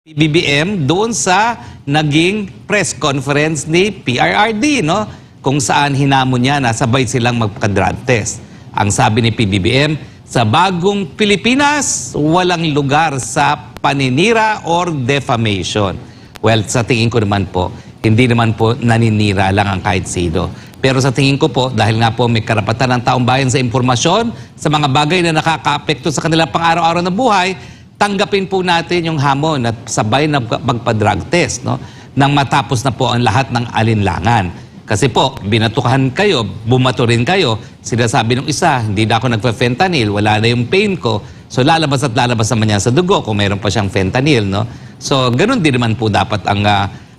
BBM doon sa naging press conference ni PRRD, no? Kung saan hinamon niya na sabay silang magpa-drug test. Ang sabi ni PBBM, sa bagong Pilipinas, walang lugar sa paninira or defamation. Well, sa tingin ko naman po, hindi naman po naninira lang ang kahit sino. Pero sa tingin ko po, dahil nga po may karapatan ng taong bayan sa impormasyon, sa mga bagay na nakaka-apekto sa kanilang pang-araw-araw na buhay, tanggapin po natin yung hamon at sabay na magpa-drug test, no? Nang matapos na po ang lahat ng alinlangan. Kasi po, binatukan kayo, bumato rin kayo, sinasabi ng isa, hindi na ako nagpa-fentanyl, wala na yung pain ko, so lalabas at lalabas naman yan sa dugo kung mayroon pa siyang fentanyl, no? So, ganun din naman po dapat ang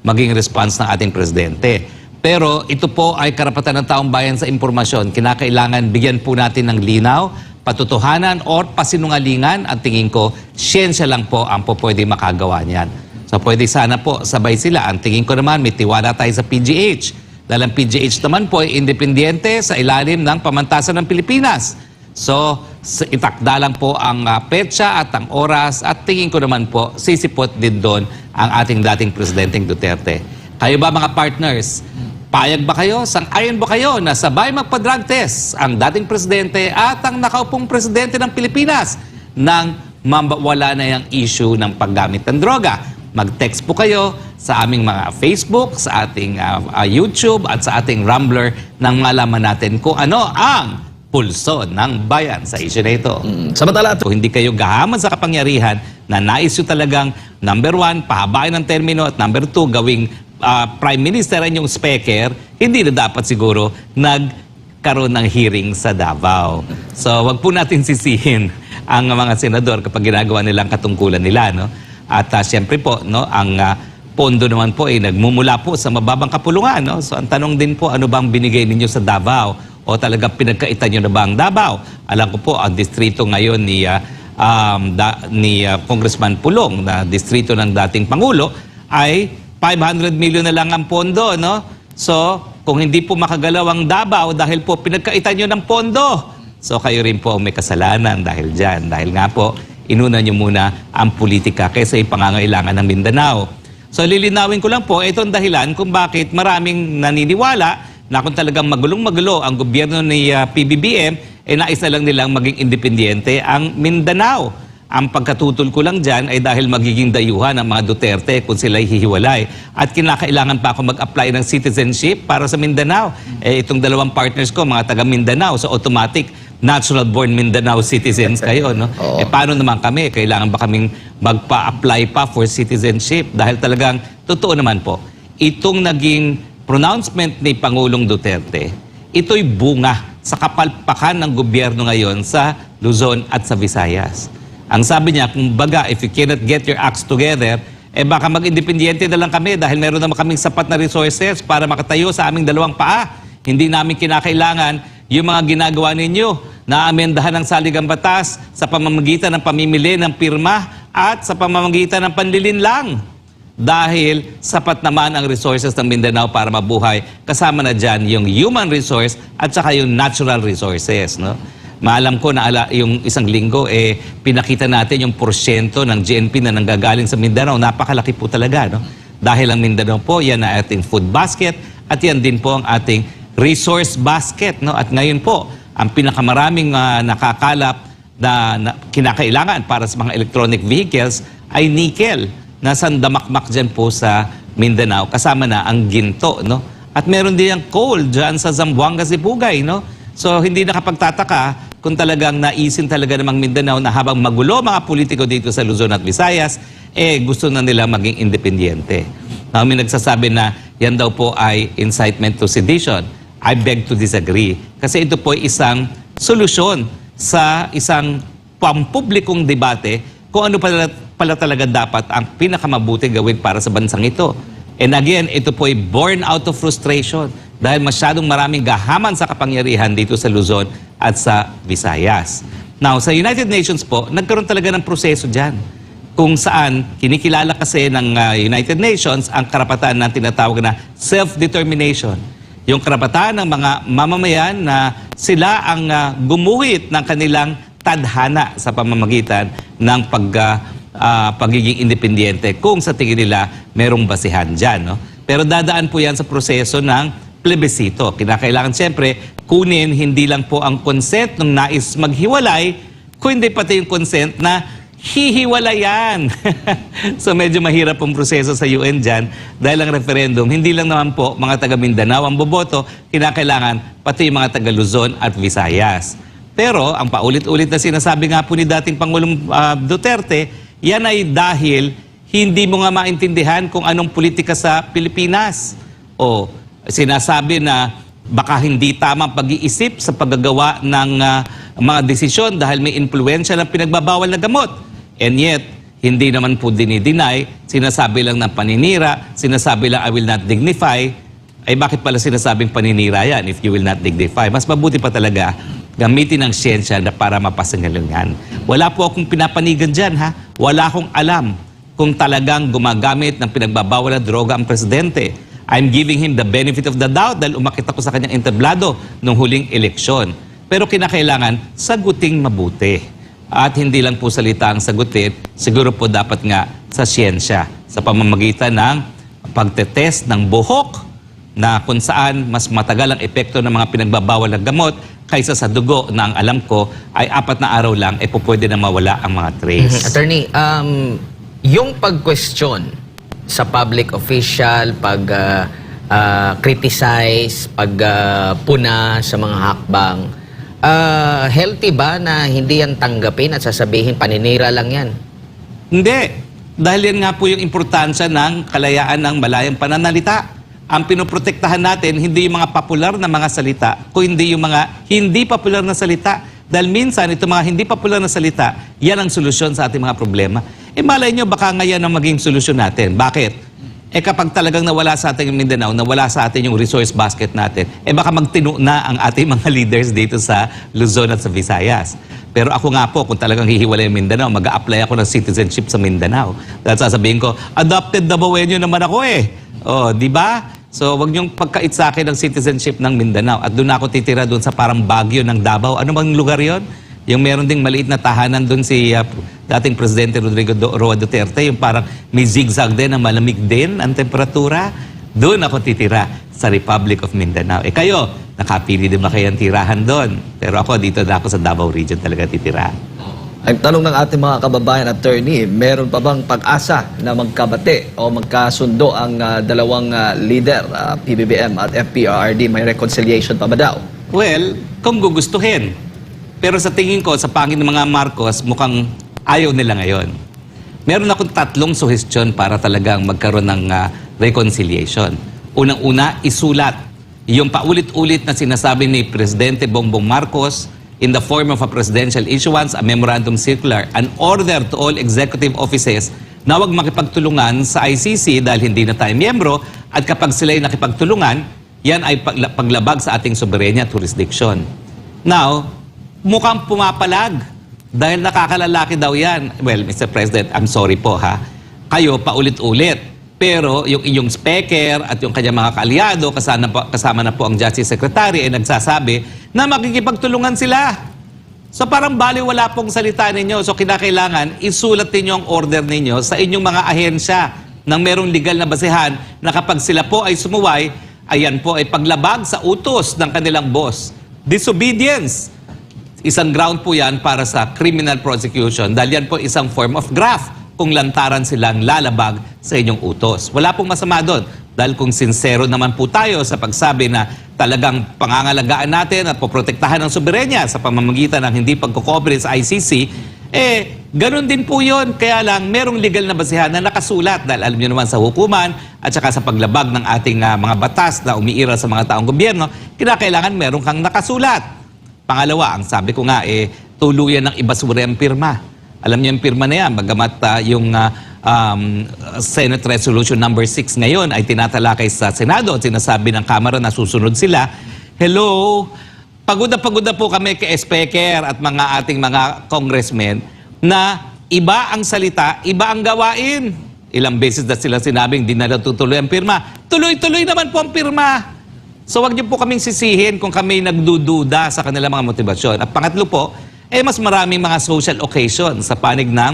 maging response ng ating presidente. Pero ito po ay karapatan ng taong bayan sa impormasyon. Kinakailangan bigyan po natin ng linaw, patutuhanan or pasinungalingan, at tingin ko, siyensya lang po ang po pwede makagawa niyan. So pwede sana po sabay sila. Ang tingin ko naman, may tiwala tayo sa PGH. Dahil ang PGH naman po ay independyente sa ilalim ng pamantasan ng Pilipinas. So itakda lang po ang petsa at ang oras, at tingin ko naman po, sisipot din doon ang ating dating Presidenteng Duterte. Kayo ba mga partners? Payag ba kayo? Sang-ayon ba kayo na sabay magpa-drug test ang dating presidente at ang nakaupong presidente ng Pilipinas nang mawala na yung issue ng paggamit ng droga? Mag-text po kayo sa aming mga Facebook, sa ating YouTube at sa ating Rambler nang malaman natin kung ano ang pulso ng bayan sa issue na ito. Samantala, Kung hindi kayo gahaman sa kapangyarihan na nais nyo talagang number 1, pahabain ng termino, at number 2, gawing Prime Minister ang yung speaker, hindi na dapat siguro nagkaroon ng hearing sa Davao. So, wag po natin sisihin ang mga senador kapag ginagawa nilang katungkulan nila, no? At siyempre po, no, ang pondo naman po ay nagmumula po sa mababang kapulungan, no? So, ang tanong din po, ano bang binigay ninyo sa Davao? O talaga pinagkaitan nyo na ba ang Davao? Alam ko po, ang distrito ngayon ni Congressman Pulong, na distrito ng dating Pangulo, ay 500 million na lang ang pondo, no? So, kung hindi po makagalaw ang Davao dahil po pinagkaitan nyo ng pondo, so kayo rin po may kasalanan dahil dyan. Dahil nga po, inuna nyo muna ang politika kaysa yung pangangailangan ng Mindanao. So, lilinawin ko lang po, itong dahilan kung bakit maraming naniniwala na kung talagang magulong-magulo ang gobyerno ni PBBM, nais na lang nilang maging independyente ang Mindanao. Ang pagkatutol ko lang dyan ay dahil magiging dayuhan ng mga Duterte kung sila'y hihiwalay. At kinakailangan pa ako mag-apply ng citizenship para sa Mindanao. Itong dalawang partners ko, mga taga Mindanao, so automatic, natural-born Mindanao citizens kayo, no? Paano naman kami? Kailangan ba kaming magpa-apply pa for citizenship? Dahil talagang, totoo naman po, itong naging pronouncement ni Pangulong Duterte, ito'y bunga sa kapalpakan ng gobyerno ngayon sa Luzon at sa Visayas. Ang sabi niya, kung baga, if you cannot get your acts together, baka mag-independyente na lang kami dahil meron naman kaming sapat na resources para makatayo sa aming dalawang paa. Hindi namin kinakailangan yung mga ginagawa ninyo na amendahan ng saligang batas sa pamamagitan ng pamimili ng pirma at sa pamamagitan ng panlilinlang. Dahil sapat naman ang resources ng Mindanao para mabuhay. Kasama na dyan yung human resource at saka yung natural resources, no? Maalam ko na yung isang linggo, pinakita natin yung porsyento ng GNP na nanggagaling sa Mindanao. Napakalaki po talaga, no? Dahil ang Mindanao po, yan ang ating food basket at yan din po ang ating resource basket, no? At ngayon po, ang pinakamaraming nakakalap na kinakailangan para sa mga electronic vehicles ay nickel. Nasaan damakmak dyan po sa Mindanao, kasama na ang ginto, no? At meron din ang coal dyan sa Zamboanga, Sibugay, no? So, hindi nakapagtataka kung talagang naisin talaga namang Mindanao na habang magulo mga politiko dito sa Luzon at Visayas, gusto na nila maging independyente. Now, may nagsasabi na yan daw po ay incitement to sedition. I beg to disagree. Kasi ito po ay isang solusyon sa isang pampublikong debate kung ano pala talaga dapat ang pinakamabuti gawin para sa bansang ito. And again, ito po ay born out of frustration dahil masyadong maraming gahaman sa kapangyarihan dito sa Luzon at sa Visayas. Now, sa United Nations po, nagkaroon talaga ng proseso dyan kung saan kinikilala kasi ng United Nations ang karapatan na tinatawag na self-determination. Yung karapatan ng mga mamamayan na sila ang gumuhit ng kanilang tadhana sa pamamagitan ng pagiging independyente kung sa tingin nila merong basihan dyan. No? Pero dadaan po yan sa proseso ng plebisito. Kinakailangan siyempre kunin hindi lang po ang consent ng nais maghiwalay, kundi pati yung consent na hihiwalayan. So medyo mahirap ang proseso sa UN dyan dahil ang referendum, hindi lang naman po mga taga Mindanao ang boboto, kinakailangan pati yung mga taga Luzon at Visayas. Pero ang paulit-ulit na sinasabi nga po ni dating Pangulong Duterte, yan ay dahil hindi mo nga maintindihan kung anong politika sa Pilipinas. O sinasabi na baka hindi tamang pag-iisip sa paggagawa ng mga desisyon dahil may impluensya ng pinagbabawal na gamot. And yet, hindi naman po dinideny, sinasabi lang ng paninira, sinasabi lang I will not dignify. Ay bakit pala sinasabing paninira yan if you will not dignify? Mas mabuti pa talaga gamitin ang siyensya na para mapasingalingan. Wala po akong pinapanigan dyan, ha? Wala akong alam kung talagang gumagamit ng pinagbabawal na droga ang presidente. I'm giving him the benefit of the doubt dahil umakit ako sa kanyang entablado nung huling eleksyon. Pero kinakailangan saguting mabuti. At hindi lang po salita ang sagutin, siguro po dapat nga sa siyensya, sa pamamagitan ng pagtetest ng buhok na kung saan mas matagal ang epekto ng mga pinagbabawal na gamot kaysa sa dugo na ang alam ko ay 4 na araw lang po pwede na mawala ang mga trace. Attorney, yung pag-question sa public official, pag-criticize, pag-puna sa mga hakbang, healthy ba na hindi yan tanggapin at sasabihin paninira lang yan? Hindi. Dahil yan nga po yung importansya ng kalayaan ng malayang pananalita. Ang pinoprotektahan natin, hindi yung mga popular na mga salita, kundi yung mga hindi popular na salita. Dahil minsan, itong mga hindi popular na salita, yan ang solusyon sa ating mga problema. E malay nyo, baka ngayon ang maging solusyon natin. Bakit? E kapag talagang nawala sa ating Mindanao, nawala sa atin yung resource basket natin, e baka magtino na ang ating mga leaders dito sa Luzon at sa Visayas. Pero ako nga po, kung talagang hihiwalay yung Mindanao, mag-a-apply ako ng citizenship sa Mindanao. Dahil sasabihin ko, adopted Dabawenyo naman ako eh. O, di ba? So, wag niyong pagkait sa akin ng citizenship ng Mindanao. At doon ako titira doon sa parang Baguio ng Davao. Ano bang lugar yon? Yung meron ding maliit na tahanan doon si dating Presidente Rodrigo Roa Duterte. Yung parang may zigzag din, na malamig din ang temperatura. Doon ako titira sa Republic of Mindanao. Eh kayo, nakapili din ba kayang tirahan doon? Pero ako, dito na ako sa Davao Region talaga titira. Ang tanong ng ating mga kababayan, attorney, meron pa bang pag-asa na magkabate o magkasundo ang dalawang leader, PBBM at FPRRD? May reconciliation pa ba daw? Well, kung gugustuhin. Pero sa tingin ko, sa pangin ng mga Marcos, mukhang ayaw nila ngayon. Meron akong 3 suhestyon para talagang magkaroon ng reconciliation. Unang-una, isulat yung paulit-ulit na sinasabi ni Presidente Bongbong Marcos in the form of a presidential issuance, a memorandum circular, an order to all executive offices na huwag makipagtulungan sa ICC dahil hindi na tayo miyembro at kapag sila'y nakipagtulungan, yan ay paglabag sa ating soberenya at jurisdiction. Now, mukhang pumapalag dahil nakakalaki daw yan. Well, Mr. President, I'm sorry po ha. Kayo paulit-ulit. Pero yung inyong speaker at yung kanyang mga kaalyado, kasama na po ang Justice Secretary, ay nagsasabi na makikipagtulungan sila. So parang baliwala pong salita ninyo. So kinakailangan isulat ninyo ang order ninyo sa inyong mga ahensya ng merong legal na basehan na kapag sila po ay sumuway, ayan po ay paglabag sa utos ng kanilang boss. Disobedience. Isang ground po yan para sa criminal prosecution dahil yan po isang form of graft kung lantaran silang lalabag sa inyong utos. Wala pong masama doon. Dahil kung sincero naman po tayo sa pagsabi na talagang pangangalagaan natin at poprotektahan ang soberenya sa pamamagitan ng hindi pagkukooperate sa ICC, ganun din po yun. Kaya lang, merong legal na basehan na nakasulat. Dahil alam nyo naman sa hukuman at saka sa paglabag ng ating mga batas na umiiral sa mga taong gobyerno, kinakailangan meron kang nakasulat. Pangalawa, ang sabi ko nga, tuluyan ng ibasura ang pirma. Alam niyo yung pirma na yan, bagamat yung Senate Resolution number 6 ngayon ay tinatalakay sa Senado at sinasabi ng Kamara na susunod sila. Hello, pagod na po kami kay Speaker at mga ating mga congressmen na iba ang salita, iba ang gawain. Ilang beses na sila sinabing di na tutuloy ang pirma. Tuloy-tuloy naman po ang pirma. So wag niyo po kaming sisihin kung kami nagdududa sa kanilang mga motibasyon. At pangatlo po, mas maraming mga social occasion sa panig ng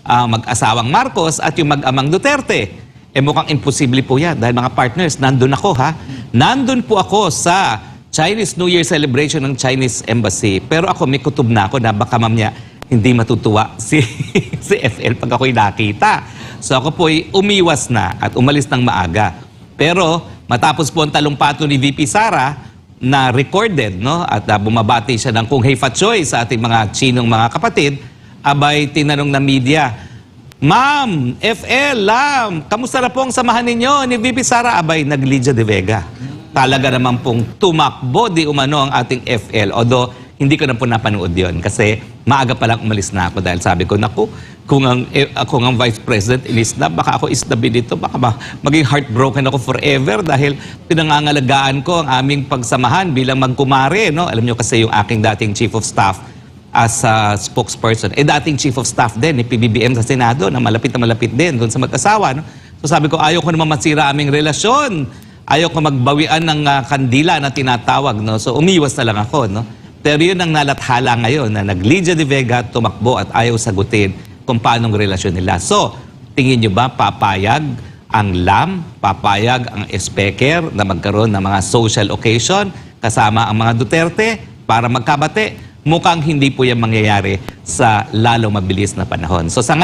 mag-asawang Marcos at yung mag-amang Duterte. Mukhang imposible po yan dahil mga partners, nandun ako ha. Nandun po ako sa Chinese New Year celebration ng Chinese Embassy. Pero ako may kutob na ako na baka mamaya hindi matutuwa si FL pag ako'y nakita. So ako po'y umiwas na at umalis ng maaga. Pero matapos po ang talumpato ni VP Sara na recorded, no? At bumabati siya ng Kung Hei Fat Choi sa ating mga Chinong mga kapatid, abay tinanong na media, Ma'am, FL, Lam, kamusta na po ang samahan ninyo ni VP Sara? Abay, nag-Lydia de Vega. Talaga naman pong tumakbo di umano ang ating FL. Although, hindi ko na po napanood yon kasi maaga pa lang umalis na ako dahil sabi ko, naku, kung ang Vice President inisnab, baka ako isnabin dito, baka maging heartbroken ako forever dahil pinangangalagaan ko ang aming pagsamahan bilang magkumare. No? Alam nyo kasi yung aking dating Chief of Staff as a spokesperson, dating Chief of Staff din ni PBBM sa Senado na malapit din doon sa mag-asawa. No? So sabi ko, ayaw ko naman masira aming relasyon. Ayaw ko magbawian ng kandila na tinatawag. No? So umiwas na lang ako. No? Pero yun ang nalathala ngayon na nag-Lydia de Vega, tumakbo at ayaw sagutin kung paanong relasyon nila. So, tingin nyo ba papayag ang Lam, papayag ang Speaker na magkaroon ng mga social occasion kasama ang mga Duterte para magkabate? Mukhang hindi po yan mangyayari sa lalong mabilis na panahon. So, sa